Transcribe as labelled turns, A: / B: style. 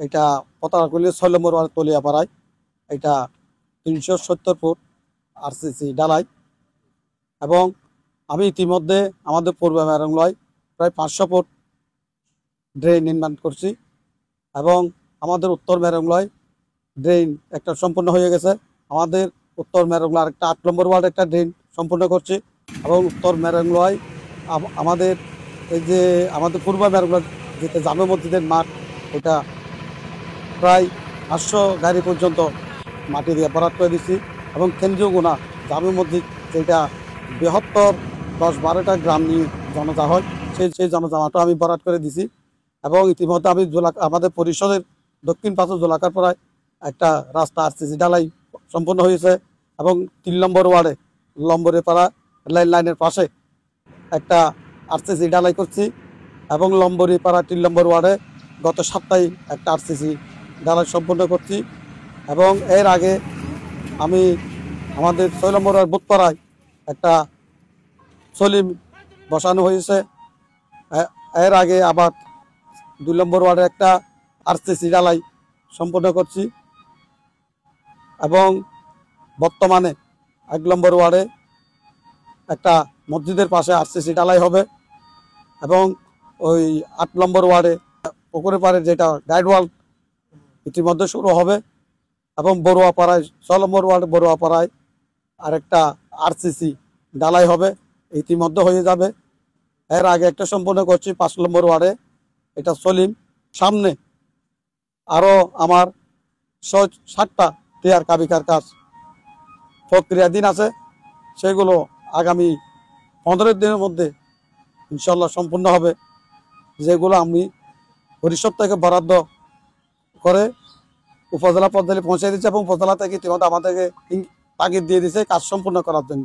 A: এটা পতাকাকুলি 6 নম্বর ওয়ার্ড তলিয়াপাড়ায়। এটা 370 foot RCC ঢালাই। এবং আমি ইতিমধ্যে আমাদের পূর্ব মেরংলয় প্রায় 500 ফুট ড্রেন নির্মাণ করছি এবং আমাদের উত্তর মেরংলয় ড্রেন একটা সম্পূর্ণ হয়ে গেছে। আমাদের উত্তর মেরংলয় একটা 8 নম্বর ওয়ার্ড একটা ড্রেন সম্পূর্ণ করছি এবং উত্তর মেরংলয় আমাদের এই যে আমাদের পূর্ব মেরংলয় যেটা জামে মসজিদের মাঠ, ওটা প্রায় 500 গাড়ি পর্যন্ত মাটি দিয়ে বরাদ করে দিচ্ছি এবং কেন্দ্রীয় গুণা জামে মসজিদ যেটা বৃহত্তর 10-12টা গ্রাম নিয়ে জনতা হয়, সেই জনজামাটা আমি বরাদ করে দিছি। এবং ইতিমধ্যে আমি আমাদের পরিষদের দক্ষিণ পাশে জোলাকার পড়ায় একটা রাস্তা আরসিসি ঢালাই সম্পূর্ণ হয়েছে এবং 3 নম্বর ওয়ার্ডে লম্বরে পাড়া লাইনের পাশে একটা আরসিসি ঢালাই করছি এবং লম্বরি পাড়া 3 নম্বর ওয়ার্ডে গত সপ্তাহে একটা আরসিসি ঢালাই সম্পূর্ণ করছি। এবং এর আগে আমি আমাদের 6 নম্বর ওয়ার্ড বুধপাড়ায় একটা সলিম বসানো হয়েছে। এর আগে আবার 2 নম্বর ওয়ার্ডে একটা আরসিসি ঢালাই সম্পূর্ণ করছি এবং বর্তমানে 1 নম্বর ওয়ার্ডে একটা মসজিদের পাশে আরসিসি ঢালাই হবে এবং ওই 8 নম্বর ওয়ার্ডে পুকুরের পাড়ে যেটা গাইডওয়াল ইতিমধ্যে শুরু হবে এবং বড়ুয়াপাড়ায় 6 নম্বর ওয়ার্ড বড়ুয়াপাড়ায় আরেকটা আরসিসি ঢালাই হবে, ইতিমধ্যে হয়ে যাবে। এর আগে একটা সম্পূর্ণ করছি 5 নম্বর ওয়ার্ডে, এটা সলিম। সামনে আরও আমার 60টা টিয়ার কাবিকার কাজ প্রক্রিয়াধীন আছে, সেগুলো আগামী 15 দিনের মধ্যে ইনশাল্লাহ সম্পূর্ণ হবে, যেগুলো আমি পরিষদ থেকে বরাদ্দ করে উপজেলা পর্যায়ে পৌঁছে দিচ্ছে এবং উপজেলা থেকে ইতিমধ্যে আমাদেরকে তাগিদ দিয়ে দিচ্ছে কাজ সম্পূর্ণ করার জন্য।